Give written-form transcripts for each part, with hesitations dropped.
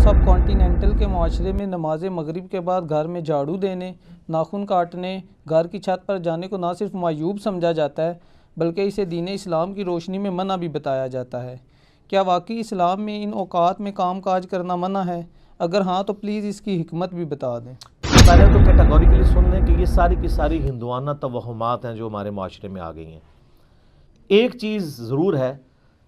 سب continental کے معاشرے میں نماز مغرب کے بعد گھر میں جھاڑو دینے، ناخن کاٹنے، گھر کی چھت پر جانے کو نہ صرف معیوب سمجھا جاتا ہے بلکہ اسے دین اسلام کی روشنی میں منع بھی بتایا جاتا ہے۔ کیا واقعی اسلام میں ان اوقات میں کام کاج کرنا منع ہے؟ اگر ہاں تو پلیز اس کی حکمت بھی بتا دیں۔ پہلے تو کیٹیگوریکلی سن لیں کہ یہ ساری کی ساری ہندوانہ توہمات ہیں جو ہمارے معاشرے میں آ گئی ہیں۔ ایک چیز ضرور ہے،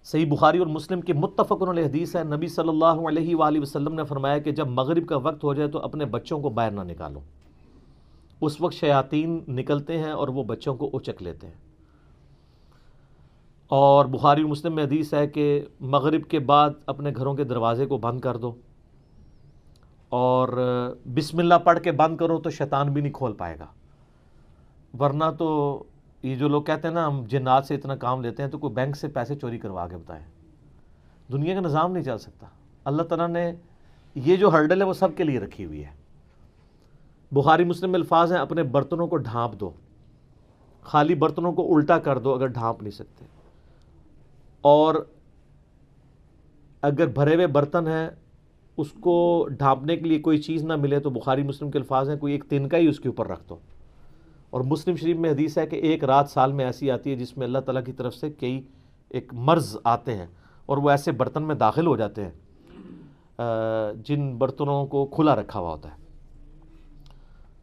صحیح بخاری اور مسلم کی متفق علیہ حدیث ہے، نبی صلی اللہ علیہ وآلہ وسلم نے فرمایا کہ جب مغرب کا وقت ہو جائے تو اپنے بچوں کو باہر نہ نکالو۔ اس وقت شیاطین نکلتے ہیں اور وہ بچوں کو اچک لیتے ہیں۔ اور بخاری اور مسلم میں حدیث ہے کہ مغرب کے بعد اپنے گھروں کے دروازے کو بند کر دو اور بسم اللہ پڑھ کے بند کرو تو شیطان بھی نہیں کھول پائے گا، ورنہ تو یہ جو لوگ کہتے ہیں نا ہم جنات سے اتنا کام لیتے ہیں، تو کوئی بینک سے پیسے چوری کروا کے بتائیں، دنیا کا نظام نہیں چل سکتا۔ اللہ تعالیٰ نے یہ جو ہرڈل ہے وہ سب کے لیے رکھی ہوئی ہے۔ بخاری مسلم میں الفاظ ہیں، اپنے برتنوں کو ڈھانپ دو، خالی برتنوں کو الٹا کر دو اگر ڈھانپ نہیں سکتے، اور اگر بھرے ہوئے برتن ہیں اس کو ڈھانپنے کے لیے کوئی چیز نہ ملے تو بخاری مسلم کے الفاظ ہیں کوئی ایک تنکا ہی اس کے اوپر رکھ دو۔ اور مسلم شریف میں حدیث ہے کہ ایک رات سال میں ایسی آتی ہے جس میں اللہ تعالیٰ کی طرف سے کئی ایک مرض آتے ہیں اور وہ ایسے برتن میں داخل ہو جاتے ہیں جن برتنوں کو کھلا رکھا ہوا ہوتا ہے۔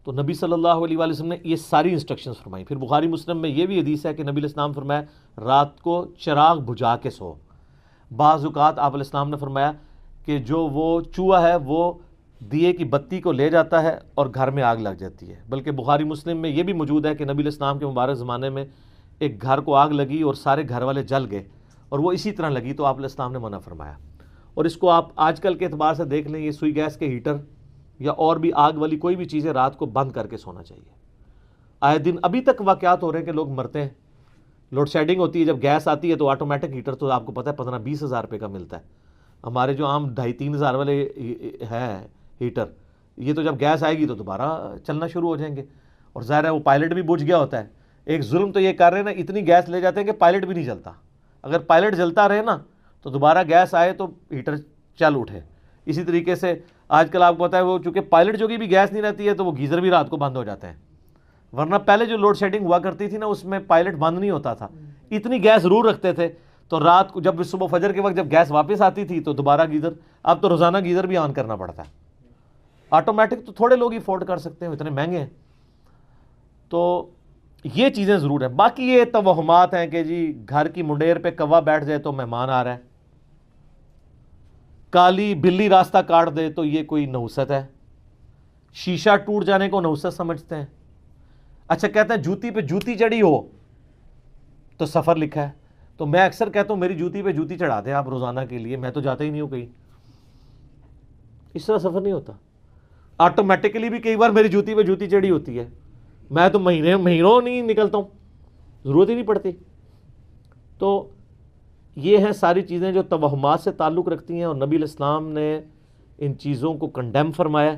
تو نبی صلی اللہ علیہ وآلہ وسلم نے یہ ساری انسٹرکشنز فرمائی۔ پھر بخاری مسلم میں یہ بھی حدیث ہے کہ نبی علیہ السلام فرمایا رات کو چراغ بجھا کے سو۔ بعض اوقات آپ علیہ السلام نے فرمایا کہ جو وہ چوہا ہے وہ دیے کی بتی کو لے جاتا ہے اور گھر میں آگ لگ جاتی ہے۔ بلکہ بخاری مسلم میں یہ بھی موجود ہے کہ نبی علیہ السلام کے مبارک زمانے میں ایک گھر کو آگ لگی اور سارے گھر والے جل گئے اور وہ اسی طرح لگی، تو آپ علیہ السلام نے منع فرمایا۔ اور اس کو آپ آج کل کے اعتبار سے دیکھ لیں، یہ سوئی گیس کے ہیٹر یا اور بھی آگ والی کوئی بھی چیزیں رات کو بند کر کے سونا چاہیے۔ آئے دن ابھی تک واقعات ہو رہے ہیں کہ لوگ مرتے ہیں۔ لوڈ شیڈنگ ہوتی ہے، جب گیس آتی ہے تو آٹومیٹک ہیٹر تو آپ کو پتہ ہے 15-20 ہزار روپے کا ملتا ہے۔ ہمارے جو عام 2,500-3 ہزار والے ہیں ہیٹر، یہ تو جب گیس آئے گی تو دوبارہ چلنا شروع ہو جائیں گے، اور ظاہر ہے وہ پائلٹ بھی بجھ گیا ہوتا ہے۔ ایک ظلم تو یہ کر رہے ہیں نا، اتنی گیس لے جاتے ہیں کہ پائلٹ بھی نہیں جلتا۔ اگر پائلٹ جلتا رہے نا تو دوبارہ گیس آئے تو ہیٹر چل اٹھے۔ اسی طریقے سے آج کل آپ کو پتہ ہے وہ چونکہ پائلٹ جو کی بھی گیس نہیں رہتی ہے تو وہ گیزر بھی رات کو بند ہو جاتے ہیں، ورنہ پہلے جو لوڈ شیڈنگ ہوا کرتی تھی نا اس میں پائلٹ بند نہیں ہوتا تھا، اتنی گیس ضرور رکھتے تھے، تو رات کو جب صبح فجر کے وقت جب گیس واپس آتی تھی تو دوبارہ گیزر، اب تو روزانہ گیزر بھی آن کرنا پڑتا ہے۔ آٹومیٹک تو تھوڑے لوگ ہی افورڈ کر سکتے ہیں، اتنے مہنگے ہیں۔ تو یہ چیزیں ضرور ہیں۔ باقی یہ توہمات ہیں کہ جی گھر کی منڈیر پہ کوا بیٹھ جائے تو مہمان آ رہا ہے، کالی بلی راستہ کاٹ دے تو یہ کوئی نحوست ہے، شیشہ ٹوٹ جانے کو نحوست سمجھتے ہیں۔ اچھا کہتے ہیں جوتی پہ جوتی چڑھی ہو تو سفر لکھا ہے، تو میں اکثر کہتا ہوں میری جوتی پہ جوتی چڑھا دیں آپ روزانہ کے لیے، میں تو جاتا ہی نہیں ہوں کہیں۔ اس طرح سفر نہیں ہوتا، آٹومیٹکلی بھی کئی بار میری جوتی پہ جوتی چڑھی ہوتی ہے، میں تو مہینوں نہیں نکلتا ہوں، ضرورت ہی نہیں پڑتی۔ تو یہ ہیں ساری چیزیں جو توہمات سے تعلق رکھتی ہیں، اور نبی علیہ السلام نے ان چیزوں کو کنڈیم فرمایا۔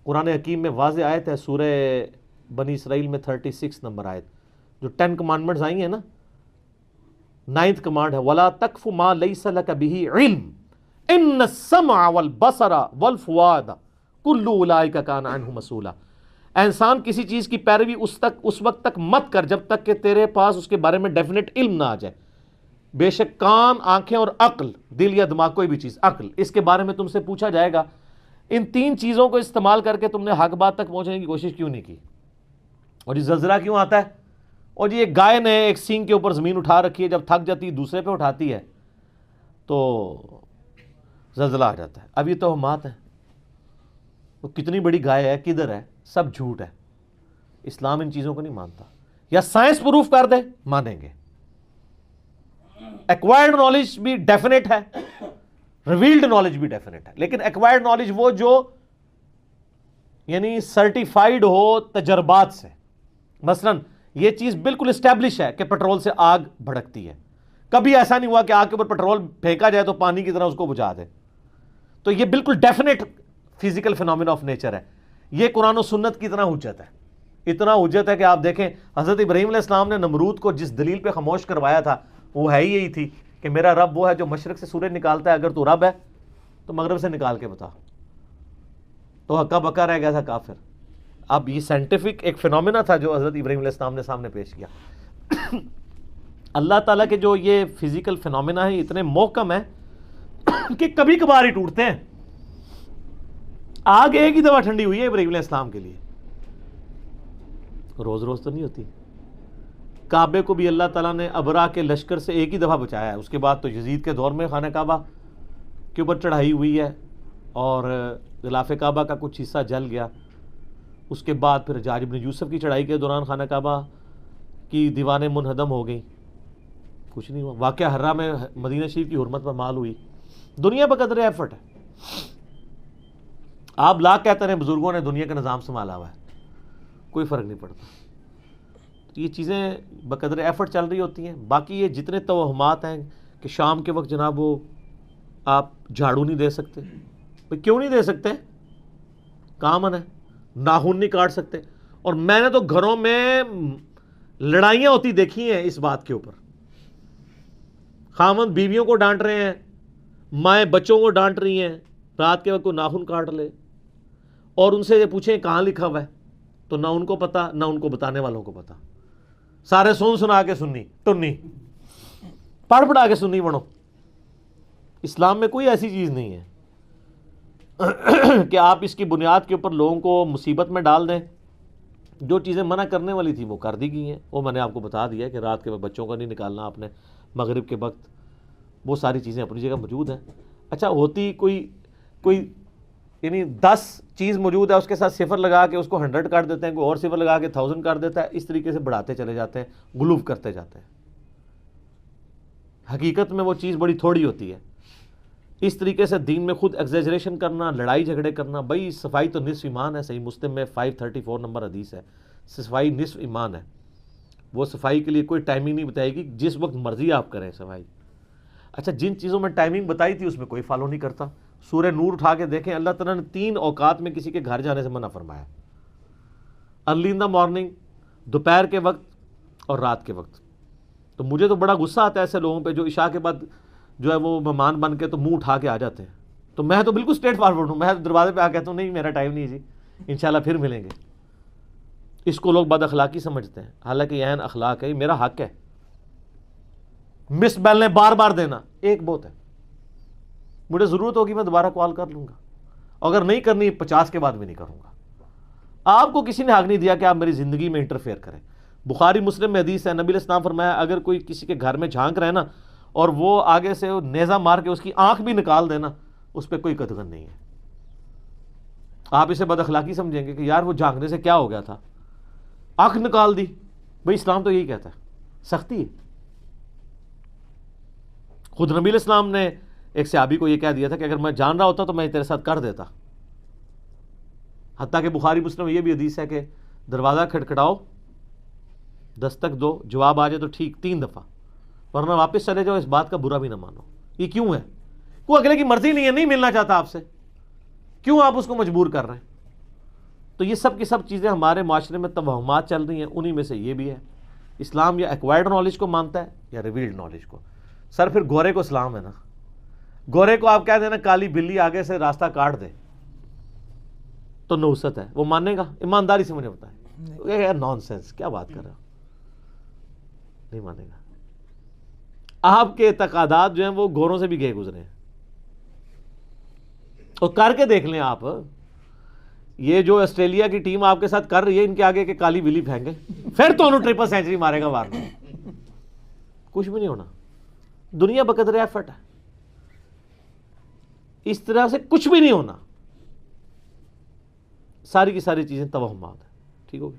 قرآن حکیم میں واضح آیت ہے، سورہ بنی اسرائیل میں 36 نمبر آیت، جو 10 کمانڈمنٹس آئی ہیں نا، 9th کمانڈ ہے وَلَا تَقْفُ مَا لَيْسَ لَكَ بِهِ عِلْمٌ إِنَّ السَّمْعَ وَالْبَصَرَ وَالْفُؤَادَ كُلُّ أُولَٰئِكَ كَانَ عَنْهُ مسؤولا۔ اے انسان کسی چیز کی پیروی اس وقت تک مت کر جب تک کہ تیرے پاس اس کے بارے میں ڈیفینٹ علم نہ آ جائے۔ بے شک کان، آنکھیں اور عقل، دل یا دماغ کوئی بھی چیز، عقل، اس کے بارے میں تم سے پوچھا جائے گا۔ ان 3 چیزوں کو استعمال کر کے تم نے حق بات تک پہنچنے کی کوشش کیوں نہیں کی؟ اور یہ زلزلہ کیوں آتا ہے؟ اور یہ گائے نے ایک سینگ کے اوپر زمین اٹھا رکھی ہے، جب تھک جاتی ہے دوسرے پہ اٹھاتی ہے تو زلزلہ آ جاتا ہے۔ اب یہ توہمات ہیں، وہ کتنی بڑی گائے ہے، کدھر ہے، سب جھوٹ ہے۔ اسلام ان چیزوں کو نہیں مانتا، یا سائنس پروف کر دے مانیں گے۔ ایکوائرڈ نالج بھی ڈیفینٹ ہے، ریویلڈ نالج بھی ڈیفینٹ ہے، لیکن ایکوائرڈ نالج وہ جو یعنی سرٹیفائیڈ ہو تجربات سے۔ مثلا یہ چیز بالکل اسٹیبلش ہے کہ پیٹرول سے آگ بھڑکتی ہے، کبھی ایسا نہیں ہوا کہ آگ کے اوپر پیٹرول پھینکا جائے تو پانی کی طرح اس کو بجھا دے، تو یہ بالکل definite physical phenomena of nature ہے۔ یہ قرآن و سنت کی طرح حجت ہے، اتنا حجت ہے کہ آپ دیکھیں حضرت ابراہیم علیہ السلام نے نمرود کو جس دلیل پہ خاموش کروایا تھا وہ ہے ہی یہی تھی کہ میرا رب وہ ہے جو مشرق سے سورج نکالتا ہے، اگر تو رب ہے تو مغرب سے نکال کے بتا، تو ہکا بکا رہ گیا تھا کافر. اب یہ سائنٹیفک ایک فینومینا تھا جو حضرت ابراہیم علیہ السلام نے سامنے پیش کیا. اللہ تعالیٰ کے جو یہ فزیکل فینومینا ہے اتنے محکم ہیں کہ کبھی کبھار ہی ٹوٹتے ہیں. آگ ایک ہی دفعہ ٹھنڈی ہوئی ہے ابراہیم علیہ السلام کے لیے، روز روز تو نہیں ہوتی. کعبے کو بھی اللہ تعالیٰ نے ابرا کے لشکر سے ایک ہی دفعہ بچایا ہے. اس کے بعد تو یزید کے دور میں خانہ کعبہ کے اوپر چڑھائی ہوئی ہے اور غلاف کعبہ کا کچھ حصہ جل گیا. اس کے بعد پھر حجاج ابن یوسف کی چڑھائی کے دوران خانہ کعبہ کی دیواریں منہدم ہو گئیں، کچھ نہیں ہوا. واقعہ حرہ میں مدینہ شریف کی حرمت پر مال ہوئی. دنیا بقدر ایفرٹ ہے. آپ لاکھ کہتے ہیں بزرگوں نے دنیا کا نظام سنبھالا ہوا ہے، کوئی فرق نہیں پڑتا. تو یہ چیزیں بقدر ایفرٹ چل رہی ہوتی ہیں. باقی یہ جتنے توہمات ہیں کہ شام کے وقت جناب وہ آپ جھاڑو نہیں دے سکتے، کیوں نہیں دے سکتے؟ کامن ہے. ناخن نہیں کاٹ سکتے. اور میں نے تو گھروں میں لڑائیاں ہوتی دیکھی ہیں اس بات کے اوپر. خاوند بیویوں کو ڈانٹ رہے ہیں، مائیں بچوں کو ڈانٹ رہی ہیں، رات کے وقت کوئی ناخن کاٹ لے اور ان سے یہ پوچھیں کہاں لکھا ہوا ہے، تو نہ ان کو پتا نہ ان کو بتانے والوں کو پتا. سارے سنا کے سنی ٹنی پڑھ پڑھا کے سنی بنو. اسلام میں کوئی ایسی چیز نہیں ہے کہ آپ اس کی بنیاد کے اوپر لوگوں کو مصیبت میں ڈال دیں. جو چیزیں منع کرنے والی تھی وہ کر دی گئی ہیں. وہ میں نے آپ کو بتا دیا کہ رات کے وقت بچوں کا نہیں نکالنا آپ نے، مغرب کے وقت، وہ ساری چیزیں اپنی جگہ موجود ہیں. اچھا ہوتی کوئی یعنی 10 چیز موجود ہے، اس کے ساتھ صفر لگا کے اس کو 100 کر دیتے ہیں، کوئی اور صفر لگا کے 1000 کر دیتا ہے. اس طریقے سے بڑھاتے چلے جاتے ہیں، غلو کرتے جاتے ہیں. حقیقت میں وہ چیز بڑی تھوڑی ہوتی ہے. اس طریقے سے دین میں خود ایگزیجریشن کرنا، لڑائی جھگڑے کرنا. بھائی صفائی تو نصف ایمان ہے. صحیح مسلم میں 534 نمبر حدیث ہے، صفائی نصف ایمان ہے. وہ صفائی کے لیے کوئی ٹائمنگ نہیں بتائے گی، جس وقت مرضی آپ کریں صفائی. اچھا جن چیزوں میں ٹائمنگ بتائی تھی اس میں کوئی فالو نہیں کرتا. سورہ نور اٹھا کے دیکھیں، اللہ تعالیٰ نے 3 اوقات میں کسی کے گھر جانے سے منع فرمایا: ارلی ان دا مارننگ، دوپہر کے وقت اور رات کے وقت. تو مجھے تو بڑا غصہ آتا ہے ایسے لوگوں پہ جو عشاء کے بعد جو ہے وہ مہمان بن کے تو منہ اٹھا کے آ جاتے ہیں. تو میں تو بالکل اسٹریٹ فارورڈ ہوں. میں دروازے پہ آ کہتا ہوں نہیں میرا ٹائم نہیں جی، انشاءاللہ پھر ملیں گے. اس کو لوگ بد اخلاقی سمجھتے ہیں، حالانکہ یہ عین اخلاق ہے. یہ میرا حق ہے. مس بیل نے بار بار دینا ایک بہت ہے. مجھے ضرورت ہوگی میں دوبارہ کال کر لوں گا، اگر نہیں کرنی 50 کے بعد بھی نہیں کروں گا. آپ کو کسی نے حق نہیں دیا کہ آپ میری زندگی میں انٹرفیئر کریں. بخاری مسلم میں حدیث ہے، نبی علیہ السلام فرمایا اگر کوئی کسی کے گھر میں جھانک رہے نا اور وہ آگے سے نیزہ مار کے اس کی آنکھ بھی نکال دینا، اس پہ کوئی قدغن نہیں ہے. آپ اسے بد اخلاقی سمجھیں گے کہ یار وہ جھانکنے سے کیا ہو گیا تھا، آنکھ نکال دی. بھئی اسلام تو یہی کہتا ہے، سختی ہے. خود نبی علیہ السلام نے ایک صحابی کو یہ کہہ دیا تھا کہ اگر میں جان رہا ہوتا تو میں تیرے ساتھ کر دیتا. حتیٰ کہ بخاری مسلم یہ بھی حدیث ہے کہ دروازہ کھٹکھٹاؤ، دستک دو، جواب آ جائے تو ٹھیک 3 دفعہ، ورنہ واپس چلے جاؤ. اس بات کا برا بھی نہ مانو. یہ کیوں ہے؟ کوئی اگلے کی مرضی نہیں ہے، نہیں ملنا چاہتا آپ سے، کیوں آپ اس کو مجبور کر رہے ہیں؟ تو یہ سب کی سب چیزیں ہمارے معاشرے میں توہمات چل رہی ہیں. انہی میں سے یہ بھی ہے. اسلام یا ایکوائرڈ نالج کو مانتا ہے یا ریویلڈ نالج کو. سر پھر گورے کو اسلام ہے نا. گورے کو آپ کہہ دینا کالی بلی آگے سے راستہ کاٹ دے تو نوست ہے، وہ مانے گا؟ ایمانداری سے مجھے بتائیں. نان سینس، کیا بات کر رہے ہو؟ نہیں مانے گا. آپ کے اعتقادات جو ہیں وہ گوروں سے بھی گئے گزرے ہیں. اور کر کے دیکھ لیں آپ، یہ جو آسٹریلیا کی ٹیم آپ کے ساتھ کر رہی ہے، ان کے آگے کہ کالی بلی پھینکے پھر تو انہوں ٹرپل سینچری مارے گا وارنر. کچھ بھی نہیں ہونا. دنیا بقدر ایفرٹ ہے. اس طرح سے کچھ بھی نہیں ہونا. ساری کی ساری چیزیں توہمات ہیں. ٹھیک ہو گیا؟